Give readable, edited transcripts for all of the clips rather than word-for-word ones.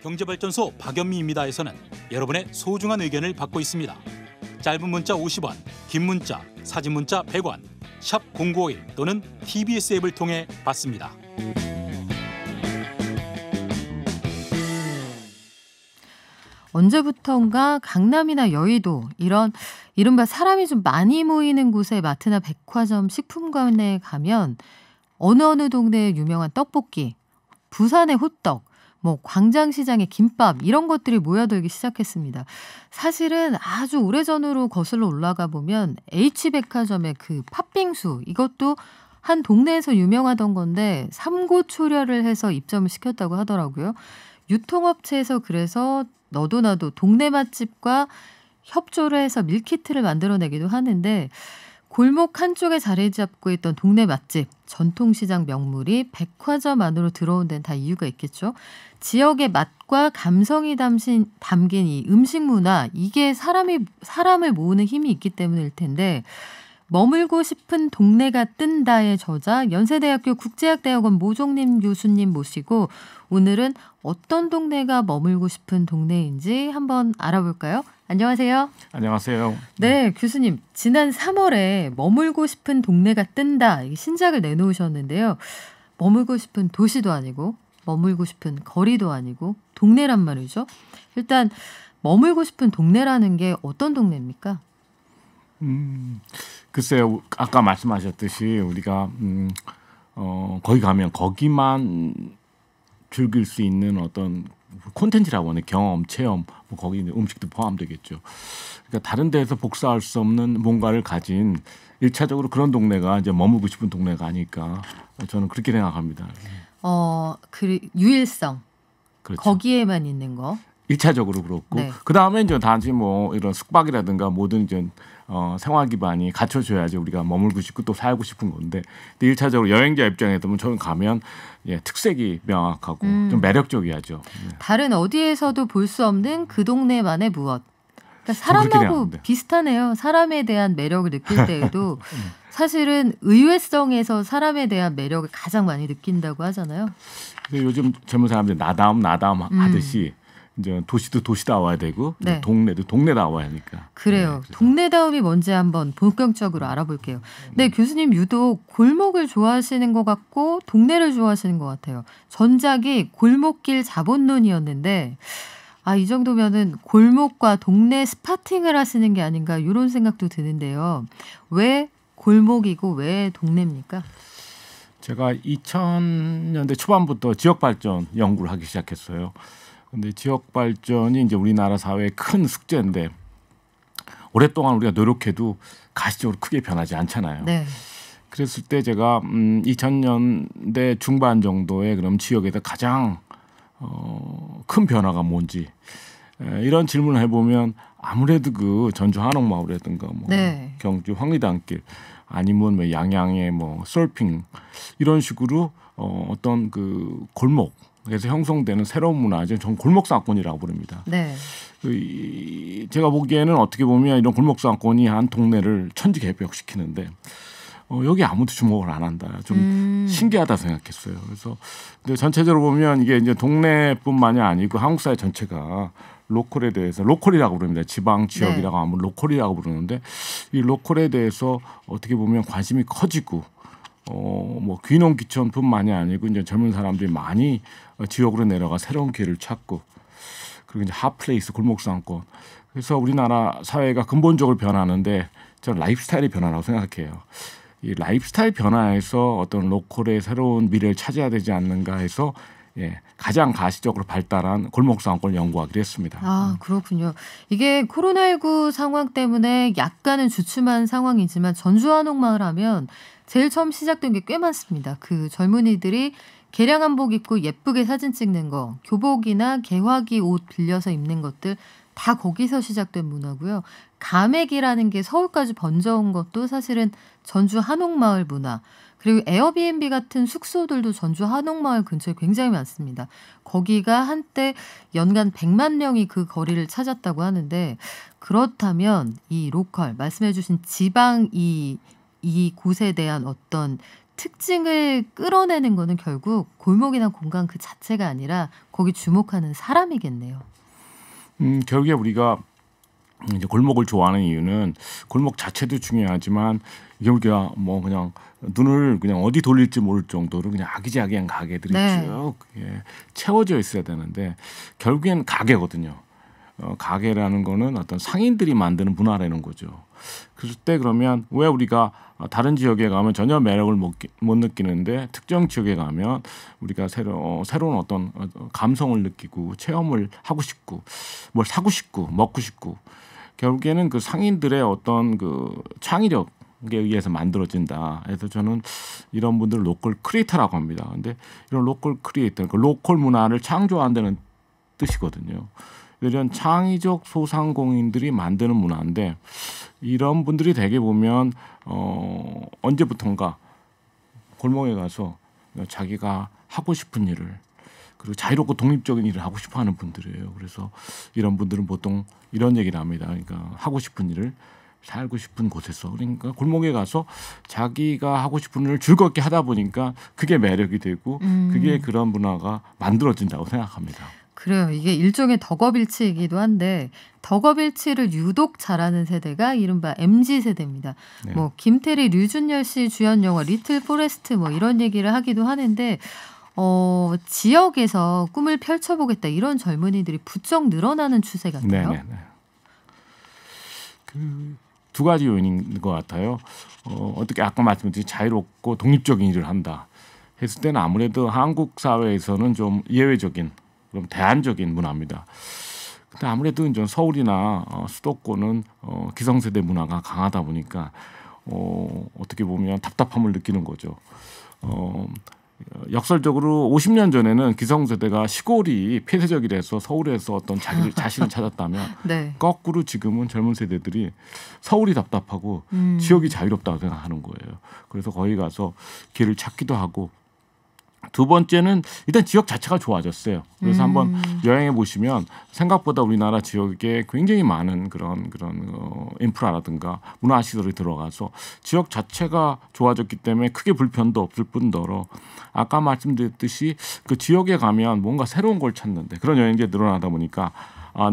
경제발전소 박연미입니다에서는 여러분의 소중한 의견을 받고 있습니다. 짧은 문자 50원, 긴 문자, 사진 문자 100원, 샵 0951 또는 TBS 앱을 통해 받습니다. 언제부턴가 강남이나 여의도 이런 이른바 사람이 좀 많이 모이는 곳에 마트나 백화점, 식품관에 가면 어느 동네의 유명한 떡볶이, 부산의 호떡, 광장시장의 김밥 이런 것들이 모여들기 시작했습니다. 사실은 아주 오래전으로 거슬러 올라가 보면 H백화점의 그 팥빙수 이것도 한 동네에서 유명하던 건데 삼고초려를 해서 입점을 시켰다고 하더라고요. 유통업체에서 그래서 너도 나도 동네 맛집과 협조를 해서 밀키트를 만들어내기도 하는데 골목 한쪽에 자리 잡고 있던 동네 맛집, 전통시장 명물이 백화점 안으로 들어온 데는 다 이유가 있겠죠. 지역의 맛과 감성이 담긴 이 음식 문화, 이게 사람을 모으는 힘이 있기 때문일 텐데 머물고 싶은 동네가 뜬다의 저자 연세대학교 국제학대학원 모종림 교수님 모시고 오늘은 어떤 동네가 머물고 싶은 동네인지 한번 알아볼까요? 안녕하세요. 안녕하세요. 네, 교수님. 지난 3월에 머물고 싶은 동네가 뜬다 신작을 내놓으셨는데요. 머물고 싶은 도시도 아니고 머물고 싶은 거리도 아니고 동네란 말이죠. 일단 머물고 싶은 동네라는 게 어떤 동네입니까? 글쎄요. 아까 말씀하셨듯이 우리가 거기 가면 거기만 즐길 수 있는 어떤 콘텐츠라고 하는 경험, 체험, 거기 있는 음식도 포함되겠죠. 그러니까 다른 데에서 복사할 수 없는 뭔가를 가진 1차적으로 그런 동네가 이제 머물고 싶은 동네가 아닐까 저는 그렇게 생각합니다. 유일성. 그렇죠. 거기에만 있는 거. 1차적으로 그렇고 네. 그다음에 이제 단지 이런 숙박이라든가 모든 이제 생활 기반이 갖춰져야지 우리가 머물고 싶고 또 살고 싶은 건데 1차적으로 여행자 입장에서 저는 가면 특색이 명확하고 좀 매력적이야죠. 다른 어디에서도 볼 수 없는 그 동네만의 무엇. 그러니까 사람하고 비슷하네요. 사람에 대한 매력을 느낄 때에도 사실은 의외성에서 사람에 대한 매력을 가장 많이 느낀다고 하잖아요. 요즘 젊은 사람들이 나다움 하듯이 이제 도시도 도시다워야 되고 네. 동네도 동네다워야 하니까. 그래요. 네, 동네다움이 뭔지 한번 본격적으로 알아볼게요. 네, 교수님 유독 골목을 좋아하시는 것 같고 동네를 좋아하시는 것 같아요. 전작이 골목길 자본론이었는데 이 정도면은 골목과 동네 스파팅을 하시는 게 아닌가 이런 생각도 드는데요. 왜 골목이고 왜 동네입니까? 제가 2000년대 초반부터 지역 발전 연구를 하기 시작했어요. 근데 지역 발전이 이제 우리나라 사회의 큰 숙제인데 오랫동안 우리가 노력해도 가시적으로 크게 변하지 않잖아요. 네. 그랬을 때 제가 2000년대 중반 정도에 그럼 지역에서 가장 큰 변화가 뭔지 이런 질문을 해보면 아무래도 그 전주 한옥마을이라든가 네. 경주 황리단길 아니면 양양의 서핑 이런 식으로 어떤 그 골목 그래서 형성되는 새로운 문화, 전 골목상권이라고 부릅니다. 네. 제가 보기에는 어떻게 보면 이런 골목상권이 한 동네를 천지개벽시키는데 여기 아무도 주목을 안 한다. 좀 신기하다 생각했어요. 그래서 근데 전체적으로 보면 이게 이제 동네뿐만이 아니고 한국 사회 전체가 로컬에 대해서 로컬이라고 부릅니다. 지방 지역이라고 하면 로컬이라고 부르는데 이 로컬에 대해서 어떻게 보면 관심이 커지고 귀농 귀촌뿐만이 아니고 이제 젊은 사람들이 많이 지역으로 내려가 새로운 기회를 찾고 그리고 이제 핫플레이스 골목상권 그래서 우리나라 사회가 근본적으로 변하는데 저는 라이프스타일이 변화라고 생각해요. 이 라이프스타일 변화에서 어떤 로컬의 새로운 미래를 찾아야 되지 않는가 해서 가장 가시적으로 발달한 골목상권을 연구하기로 했습니다. 그렇군요. 이게 코로나19 상황 때문에 약간은 주춤한 상황이지만 전주 한옥마을 하면 제일 처음 시작된 게 꽤 많습니다. 그 젊은이들이 개량 한복 입고 예쁘게 사진 찍는 거, 교복이나 개화기 옷 빌려서 입는 것들 다 거기서 시작된 문화고요. 가맥이라는 게 서울까지 번져온 것도 사실은 전주 한옥마을 문화. 그리고 에어비앤비 같은 숙소들도 전주 한옥마을 근처에 굉장히 많습니다. 거기가 한때 연간 100만 명이 그 거리를 찾았다고 하는데 그렇다면 이 로컬 말씀해 주신 지방 이 곳에 대한 어떤 특징을 끌어내는 거는 결국 골목이나 공간 그 자체가 아니라 거기 주목하는 사람이겠네요. 결국에 우리가 이제 골목을 좋아하는 이유는 골목 자체도 중요하지만 이게 우리가 뭐 그냥 눈을 그냥 어디 돌릴지 모를 정도로 그냥 아기자기한 가게들이 네. 쭉 채워져 있어야 되는데 결국엔 가게거든요. 가게라는 거는 어떤 상인들이 만드는 문화라는 거죠. 그럴 때 그러면 왜 우리가 다른 지역에 가면 전혀 매력을 못 느끼는데 특정 지역에 가면 우리가 새로운 어떤 감성을 느끼고 체험을 하고 싶고 뭘 사고 싶고 먹고 싶고 결국에는 그 상인들의 어떤 그 창의력에 의해서 만들어진다. 그래서 저는 이런 분들을 로컬 크리에이터라고 합니다. 근데 이런 로컬 크리에이터, 그 로컬 문화를 창조한다는 뜻이거든요. 이런 창의적 소상공인들이 만드는 문화인데 이런 분들이 대개 보면 언제부턴가 골목에 가서 자기가 하고 싶은 일을 그리고 자유롭고 독립적인 일을 하고 싶어하는 분들이에요. 그래서 이런 분들은 보통 이런 얘기를 합니다. 그러니까 하고 싶은 일을 살고 싶은 곳에서 그러니까 골목에 가서 자기가 하고 싶은 일을 즐겁게 하다 보니까 그게 매력이 되고 그게 그런 문화가 만들어진다고 생각합니다. 그래요. 이게 일종의 덕업일치이기도 한데 덕업일치를 유독 잘하는 세대가 이른바 MZ 세대입니다. 네. 뭐 김태리, 류준열 씨 주연 영화 리틀 포레스트 뭐 이런 얘기를 하기도 하는데 지역에서 꿈을 펼쳐보겠다 이런 젊은이들이 부쩍 늘어나는 추세 같아요. 네네네. 그 두 가지 요인인 것 같아요. 어떻게 아까 말씀드린 자유롭고 독립적인 일을 한다 했을 때는 아무래도 한국 사회에서는 좀 예외적인 그럼 대안적인 문화입니다. 근데 아무래도 이제 서울이나 수도권은 기성세대 문화가 강하다 보니까 어떻게 보면 답답함을 느끼는 거죠. 역설적으로 50년 전에는 기성세대가 시골이 폐쇄적이라서 서울에서 어떤 자신을 찾았다면 네. 거꾸로 지금은 젊은 세대들이 서울이 답답하고 지역이 자유롭다고 생각하는 거예요. 그래서 거기 가서 길을 찾기도 하고 두 번째는 일단 지역 자체가 좋아졌어요. 그래서 한번 여행해 보시면 생각보다 우리나라 지역에 굉장히 많은 그런 인프라라든가 문화 시설이 들어가서 지역 자체가 좋아졌기 때문에 크게 불편도 없을 뿐더러 아까 말씀드렸듯이 그 지역에 가면 뭔가 새로운 걸 찾는데 그런 여행지에 늘어나다 보니까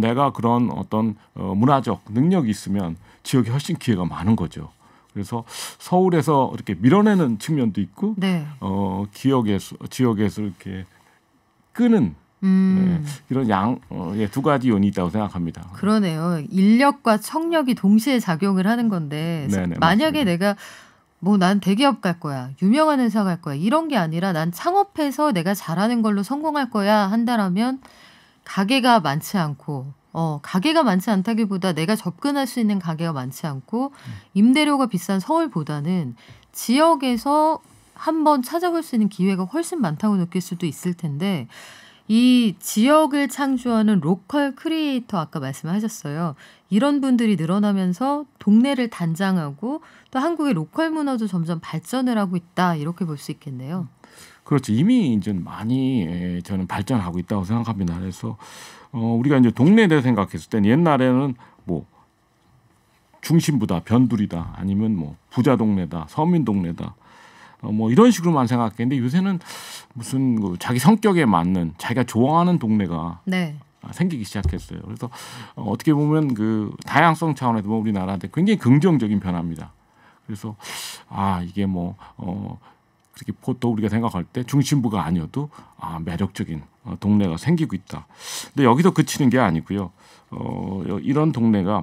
내가 그런 어떤 문화적 능력이 있으면 지역에 훨씬 기회가 많은 거죠. 그래서 서울에서 이렇게 밀어내는 측면도 있고, 네. 지역에서 이렇게 끄는 이런 두 가지 요인이 있다고 생각합니다. 그러네요. 인력과 청력이 동시에 작용을 하는 건데 네네, 만약에 맞습니다. 내가 뭐 난 대기업 갈 거야, 유명한 회사 갈 거야 이런 게 아니라 난 창업해서 내가 잘하는 걸로 성공할 거야 한다라면 가게가 많지 않고 가게가 많지 않다기보다 내가 접근할 수 있는 가게가 많지 않고 임대료가 비싼 서울보다는 지역에서 한번 찾아볼 수 있는 기회가 훨씬 많다고 느낄 수도 있을 텐데 이 지역을 창조하는 로컬 크리에이터 아까 말씀하셨어요. 이런 분들이 늘어나면서 동네를 단장하고 또 한국의 로컬 문화도 점점 발전을 하고 있다 이렇게 볼 수 있겠네요. 그렇죠. 이미 이제 많이 저는 발전하고 있다고 생각합니다. 그래서 우리가 이제 동네에 대해 생각했을 때는 옛날에는 뭐 중심부다, 변두리다, 아니면 뭐 부자 동네다, 서민 동네다, 뭐 이런 식으로만 생각했는데 요새는 무슨 자기 성격에 맞는 자기가 좋아하는 동네가 네. 생기기 시작했어요. 그래서 어떻게 보면 그 다양성 차원에서 우리나라한테 굉장히 긍정적인 변화입니다. 그래서 이게 그렇게 보통 우리가 생각할 때 중심부가 아니어도 매력적인 동네가 생기고 있다. 근데 여기서 그치는 게 아니고요. 이런 동네가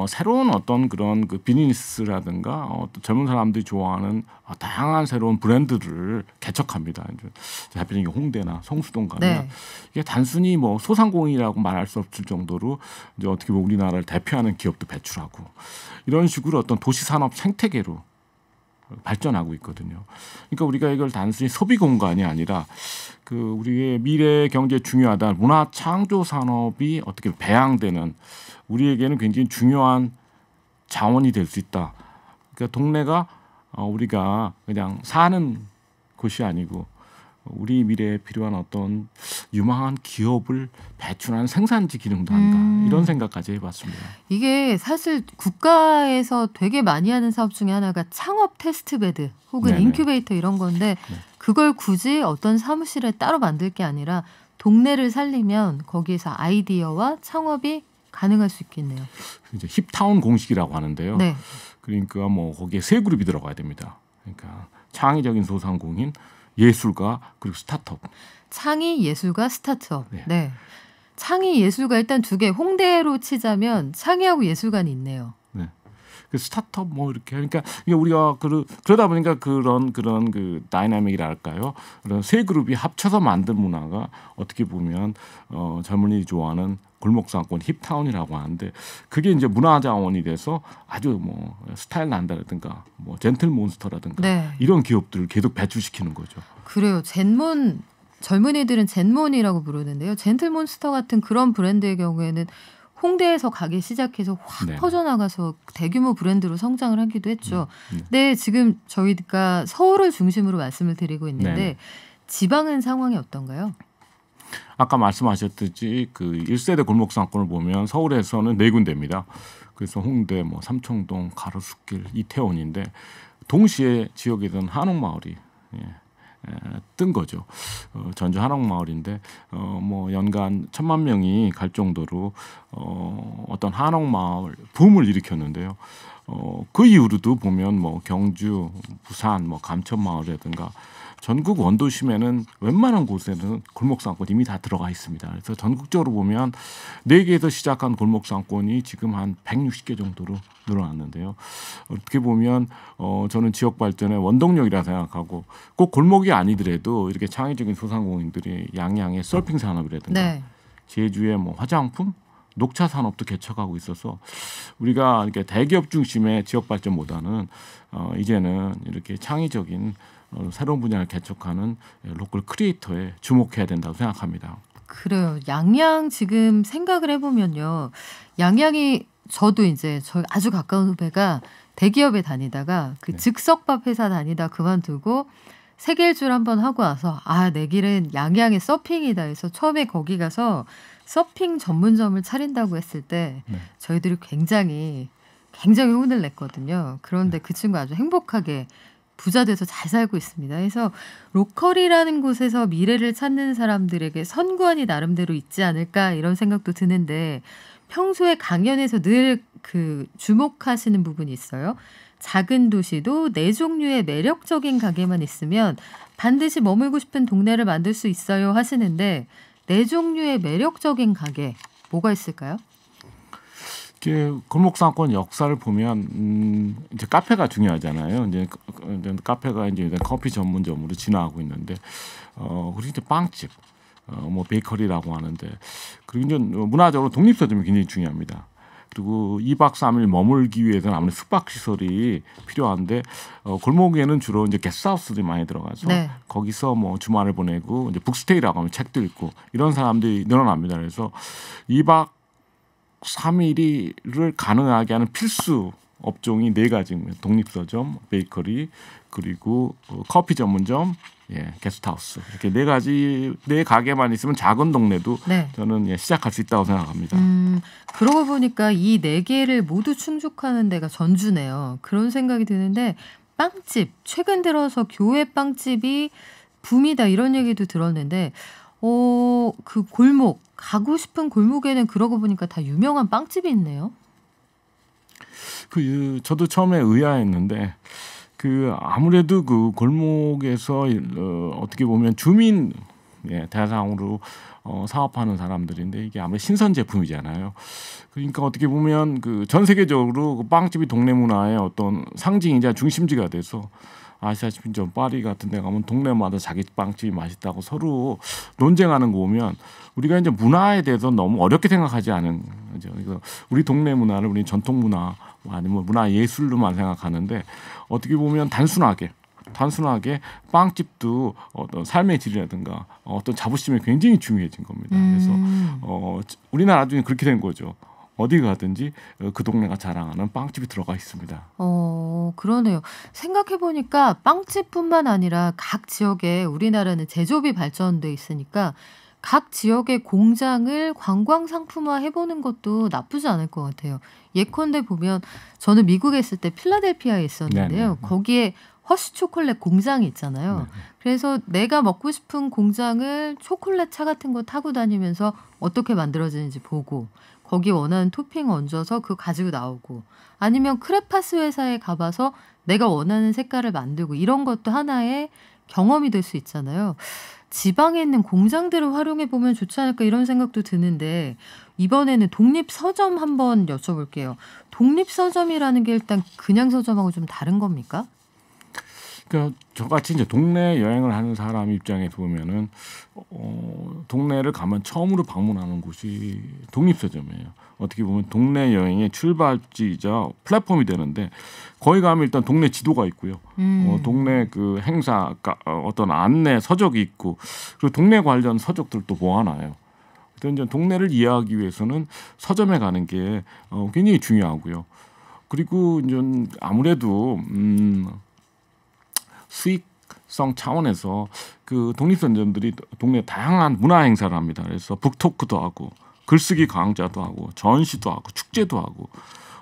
새로운 어떤 그런 그 비즈니스라든가 젊은 사람들이 좋아하는 다양한 새로운 브랜드를 개척합니다. 대표적인 홍대나 성수동 가면 네. 이게 단순히 뭐 소상공인이라고 말할 수 없을 정도로 이제 어떻게 보면 우리나라를 대표하는 기업도 배출하고 이런 식으로 어떤 도시 산업 생태계로 발전하고 있거든요. 그러니까 우리가 이걸 단순히 소비 공간이 아니라 그 우리의 미래 경제에 중요하다 문화 창조 산업이 어떻게 배양되는 우리에게는 굉장히 중요한 자원이 될 수 있다. 그러니까 동네가 우리가 그냥 사는 곳이 아니고 우리 미래에 필요한 어떤 유망한 기업을 배출하는 생산지 기능도 한다. 이런 생각까지 해봤습니다. 이게 사실 국가에서 되게 많이 하는 사업 중에 하나가 창업 테스트베드 혹은 네네. 인큐베이터 이런 건데 그걸 굳이 어떤 사무실에 따로 만들 게 아니라 동네를 살리면 거기에서 아이디어와 창업이 가능할 수 있겠네요. 이제 힙타운 공식이라고 하는데요. 네. 그러니까 뭐 거기에 세 그룹이 들어가야 됩니다. 그러니까 창의적인 소상공인, 예술가 그리고 스타트업. 창의, 예술가, 스타트업. 네. 네. 창의, 예술가 일단 두 개. 홍대로 치자면 창의하고 예술관이 있네요. 네. 그 스타트업 뭐 이렇게 그러니까 이게 우리가 그러다 보니까 그런 그 다이나믹이랄까요? 그런 세 그룹이 합쳐서 만든 문화가 어떻게 보면 젊은이들이 좋아하는 골목 상권 힙타운이라고 하는데 그게 이제 문화 자원이 돼서 아주 뭐 스타일 난다라든가 뭐 젠틀몬스터라든가 네. 이런 기업들을 계속 배출시키는 거죠. 그래요. 젠몬 젊은이들은 젠몬이라고 부르는데요. 젠틀몬스터 같은 그런 브랜드의 경우에는 홍대에서 가기 시작해서 확 네. 퍼져나가서 대규모 브랜드로 성장을 하기도 했죠. 네. 근데 지금 저희가 서울을 중심으로 말씀을 드리고 있는데 네. 지방은 상황이 어떤가요? 아까 말씀하셨듯이 그 1세대 골목 상권을 보면 서울에서는 네 군데입니다. 그래서 홍대, 뭐 삼청동, 가로수길, 이태원인데 동시에 지역에서는 한옥마을이 뜬 거죠. 전주 한옥마을인데 뭐 연간 1,000만 명이 갈 정도로 어떤 한옥마을 붐을 일으켰는데요. 그 이후로도 보면 뭐 경주, 부산, 뭐 감천마을이라든가 전국 원도심에는 웬만한 곳에는 골목상권 이미 다 들어가 있습니다. 그래서 전국적으로 보면 4개에서 시작한 골목상권이 지금 한 160개 정도로 늘어났는데요. 어떻게 보면 저는 지역 발전의 원동력이라 생각하고 꼭 골목이 아니더라도 이렇게 창의적인 소상공인들이 양양의 서핑 산업이라든가 네. 제주의 뭐 화장품, 녹차 산업도 개척하고 있어서 우리가 이렇게 대기업 중심의 지역 발전보다는 이제는 이렇게 창의적인 새로운 분야를 개척하는 로컬 크리에이터에 주목해야 된다고 생각합니다. 그래요. 양양 지금 생각을 해보면요. 양양이 저도 이제 저희 아주 가까운 후배가 대기업에 다니다가 그 네. 즉석밥 회사 다니다 그만두고 세계 일주를 한번 하고 와서 내 길은 양양의 서핑이다 해서 처음에 거기 가서 서핑 전문점을 차린다고 했을 때 네. 저희들이 굉장히 혼을 냈거든요. 그런데 그 친구 아주 행복하게 부자 돼서 잘 살고 있습니다. 그래서 로컬이라는 곳에서 미래를 찾는 사람들에게 선구안이 나름대로 있지 않을까 이런 생각도 드는데 평소에 강연에서 늘 그 주목하시는 부분이 있어요. 작은 도시도 네 종류의 매력적인 가게만 있으면 반드시 머물고 싶은 동네를 만들 수 있어요 하시는데 네 종류의 매력적인 가게 뭐가 있을까요? 골목상권 역사를 보면 이제 카페가 중요하잖아요. 이제 카페가 이제 커피 전문점으로 진화하고 있는데 그리고 이제 빵집, 뭐 베이커리라고 하는데 그리고 이제 문화적으로 독립서점이 굉장히 중요합니다. 그리고 2박 3일 머물기 위해서는 아무래도 숙박 시설이 필요한데 골목에는 주로 이제 게스트하우스들이 많이 들어가서 네. 거기서 뭐 주말을 보내고 이제 북스테이라고 하면 책도 읽고 이런 사람들이 늘어납니다. 그래서 2박 3일을 가능하게 하는 필수 업종이 4가지입니다. 독립서점, 베이커리, 그리고 커피 전문점, 게스트하우스 이렇게 4가지 4가게만 있으면 작은 동네도 네. 저는 시작할 수 있다고 생각합니다. 그러고 보니까 이 4개를 모두 충족하는 데가 전주네요. 그런 생각이 드는데 빵집 최근 들어서 교회 빵집이 붐이다 이런 얘기도 들었는데 그 골목 가고 싶은 골목에는 그러고 보니까 다 유명한 빵집이 있네요. 저도 처음에 의아했는데 아무래도 그 골목에서 어떻게 보면 주민 대상으로 사업하는 사람들인데 이게 아무래도 신선 제품이잖아요. 그러니까 어떻게 보면 전 세계적으로 그 빵집이 동네 문화의 어떤 상징이자 중심지가 돼서 아시다시피 좀 파리 같은 데 가면 동네마다 자기 빵집이 맛있다고 서로 논쟁하는 거 보면 우리가 이제 문화에 대해서 너무 어렵게 생각하지 않은 거죠. 그래서 우리 동네 문화를 우리 전통 문화 아니면 문화 예술로만 생각하는데 어떻게 보면 단순하게 빵집도 어떤 삶의 질이라든가 어떤 자부심이 굉장히 중요해진 겁니다. 그래서 우리나라도 그렇게 된 거죠. 어디 가든지 그 동네가 자랑하는 빵집이 들어가 있습니다. 그러네요. 생각해 보니까 빵집뿐만 아니라 각 지역에 우리나라는 제조업이 발전돼 있으니까 각 지역의 공장을 관광 상품화 해보는 것도 나쁘지 않을 것 같아요. 예컨대 보면 저는 미국에 있을 때 필라델피아에 있었는데요. 네네. 거기에 허쉬 초콜릿 공장이 있잖아요. 네네. 그래서 내가 먹고 싶은 공장을 초콜릿 차 같은 거 타고 다니면서 어떻게 만들어지는지 보고 거기 원하는 토핑 얹어서 그거 가지고 나오고 아니면 크레파스 회사에 가봐서 내가 원하는 색깔을 만들고 이런 것도 하나의 경험이 될 수 있잖아요. 지방에 있는 공장들을 활용해 보면 좋지 않을까 이런 생각도 드는데 이번에는 독립서점 한번 여쭤볼게요. 독립서점이라는 게 일단 그냥 서점하고 좀 다른 겁니까? 그러니까 저같이 이제 동네 여행을 하는 사람 입장에서 보면은 동네를 가면 처음으로 방문하는 곳이 독립서점이에요. 어떻게 보면 동네 여행의 출발지이자 플랫폼이 되는데 거기 가면 일단 동네 지도가 있고요. 동네 그 행사 어떤 안내 서적이 있고 그리고 동네 관련 서적들도 모아놔요. 그래서 이제 동네를 이해하기 위해서는 서점에 가는 게 굉장히 중요하고요. 그리고 이제 아무래도 수익성 차원에서 그 독립서점들이 동네 다양한 문화 행사를 합니다. 그래서 북토크도 하고 글쓰기 강좌도 하고 전시도 하고 축제도 하고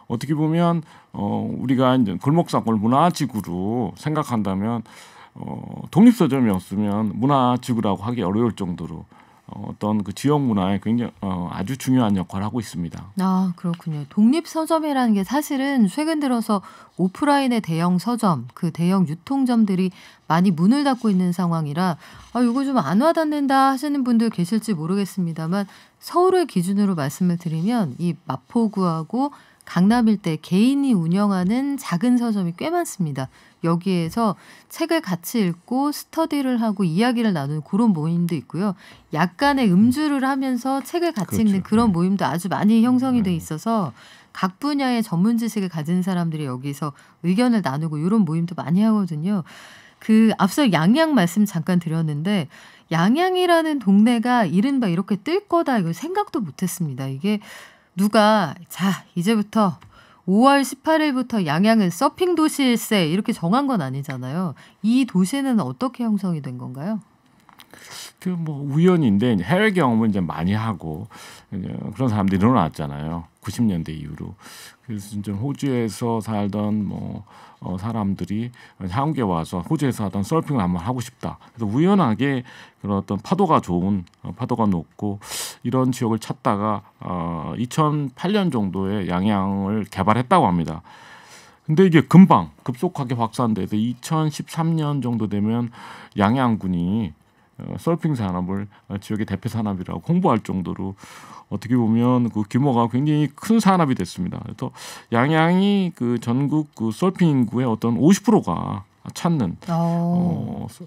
어떻게 보면 우리가 이제 골목상권 문화지구로 생각한다면 독립서점이 없으면 문화지구라고 하기 어려울 정도로 어떤 그 지역 문화에 굉장히 아주 중요한 역할을 하고 있습니다. 아, 그렇군요. 독립서점이라는 게 사실은 최근 들어서 오프라인의 대형 서점, 그 대형 유통점들이 많이 문을 닫고 있는 상황이라 이거 좀 안 와닿는다 하시는 분들 계실지 모르겠습니다만 서울을 기준으로 말씀을 드리면 이 마포구하고 강남 일대 개인이 운영하는 작은 서점이 꽤 많습니다. 여기에서 책을 같이 읽고 스터디를 하고 이야기를 나누는 그런 모임도 있고요. 약간의 음주를 하면서 책을 같이 그렇죠. 읽는 그런 네. 모임도 아주 많이 형성이 돼 있어서 각 분야의 전문 지식을 가진 사람들이 여기서 의견을 나누고 이런 모임도 많이 하거든요. 그 앞서 양양 말씀 잠깐 드렸는데 양양이라는 동네가 이른바 이렇게 뜰 거다 이거 생각도 못했습니다. 이게 누가 자 이제부터 5월 18일부터 양양은 서핑 도시일세 이렇게 정한 건 아니잖아요. 이 도시는 어떻게 형성이 된 건가요? 그 뭐 우연인데 해외 경험을 이제 많이 하고 그런 사람들이 늘어났잖아요. 90년대 이후로. 그래서 이제 호주에서 살던 사람들이 한국에 와서 호주에서 하던 서핑을 한번 하고 싶다. 그래서 우연하게 그런 어떤 파도가 좋은 파도가 높고 이런 지역을 찾다가 2008년 정도에 양양을 개발했다고 합니다. 근데 이게 금방 급속하게 확산돼서 2013년 정도 되면 양양군이 서핑 산업을 지역의 대표 산업이라고 홍보할 정도로 어떻게 보면 그 규모가 굉장히 큰 산업이 됐습니다. 그래서 양양이 그 전국 그 서핑 인구의 어떤 50%가 찾는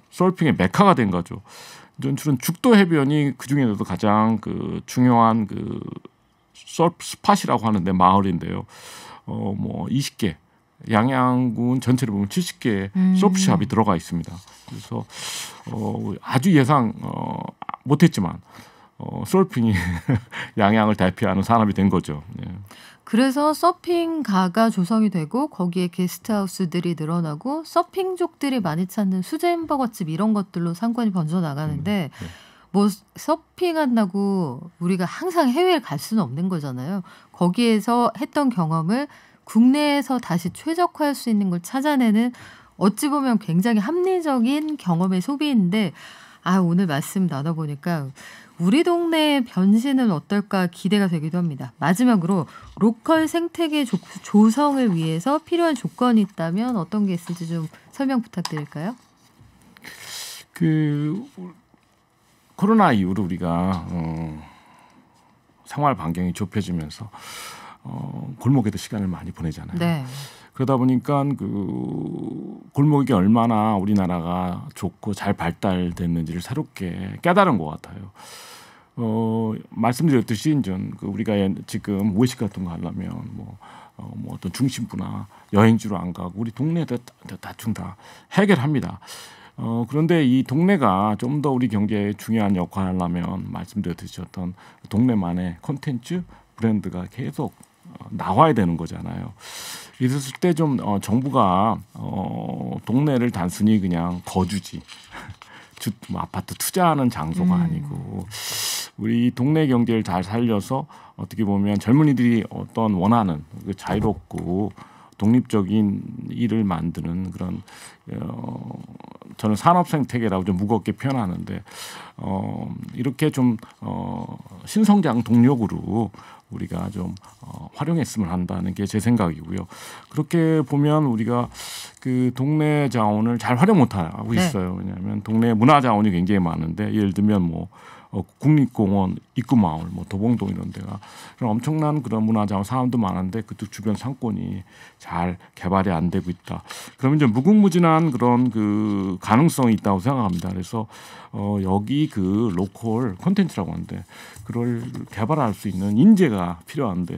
서핑의 메카가 된 거죠. 주로 죽도 해변이 그 중에서도 가장 그 중요한 그 서프 스팟이라고 하는데 마을인데요. 20개. 양양군 전체를 보면 70개의 서프샵이 들어가 있습니다. 그래서 아주 예상 못했지만 서핑이 양양을 대표하는 산업이 된 거죠. 네. 그래서 서핑가가 조성이 되고 거기에 게스트하우스들이 늘어나고 서핑족들이 많이 찾는 수제 햄버거집 이런 것들로 상권이 번져나가는데 네. 뭐 서핑한다고 우리가 항상 해외에 갈 수는 없는 거잖아요. 거기에서 했던 경험을 국내에서 다시 최적화할 수 있는 걸 찾아내는 어찌 보면 굉장히 합리적인 경험의 소비인데 오늘 말씀 나눠보니까 우리 동네의 변신은 어떨까 기대가 되기도 합니다. 마지막으로 로컬 생태계 조성을 위해서 필요한 조건이 있다면 어떤 게 있을지 좀 설명 부탁드릴까요? 그 코로나 이후로 우리가 생활 반경이 좁혀지면서 골목에도 시간을 많이 보내잖아요. 네. 그러다 보니까 그 골목이 얼마나 우리나라가 좋고 잘 발달됐는지를 새롭게 깨달은 것 같아요. 말씀드렸듯이 그 우리가 지금 외식 같은 거 하려면 뭐 어떤 중심부나 여행지로 안 가고 우리 동네에다 대충 다 해결합니다. 그런데 이 동네가 좀 더 우리 경제에 중요한 역할을 하려면 말씀드렸듯이 어떤 동네만의 콘텐츠, 브랜드가 계속 나와야 되는 거잖아요. 이랬을 때 좀 정부가 동네를 단순히 그냥 거주지 뭐 아파트 투자하는 장소가 아니고 우리 동네 경제를 잘 살려서 어떻게 보면 젊은이들이 어떤 원하는 그 자유롭고 독립적인 일을 만드는 그런 저는 산업 생태계라고 좀 무겁게 표현하는데 이렇게 좀 신성장 동력으로 우리가 좀 활용했으면 한다는 게 제 생각이고요. 그렇게 보면 우리가 그 동네 자원을 잘 활용 못하고 있어요. 왜냐하면 동네 문화 자원이 굉장히 많은데 예를 들면 뭐 국립공원 입구마을, 뭐 도봉동 이런 데가 그런 엄청난 그런 문화자원 사람도 많은데 그쪽 주변 상권이 잘 개발이 안 되고 있다. 그러면 좀 무궁무진한 그런 그 가능성이 있다고 생각합니다. 그래서 여기 그 로컬 콘텐츠라고 하는데 그걸 개발할 수 있는 인재가 필요한데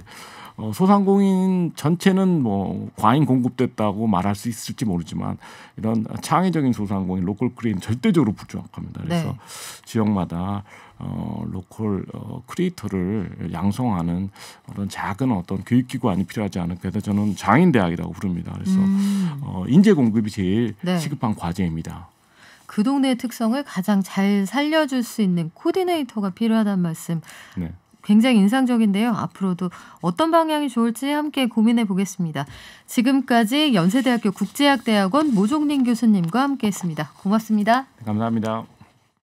소상공인 전체는 뭐 과잉 공급됐다고 말할 수 있을지 모르지만 이런 창의적인 소상공인 로컬 크리에이터는 절대적으로 부족합니다. 그래서 지역마다 로컬 크리에이터를 양성하는 그런 작은 어떤 교육기관이 필요하지 않을까 해서 저는 장인대학이라고 부릅니다. 그래서 인재 공급이 제일 시급한 과제입니다. 그 동네의 특성을 가장 잘 살려줄 수 있는 코디네이터가 필요하다는 말씀 굉장히 인상적인데요. 앞으로도 어떤 방향이 좋을지 함께 고민해 보겠습니다. 지금까지 연세대학교 국제학대학원 모종린 교수님과 함께했습니다. 고맙습니다. 감사합니다.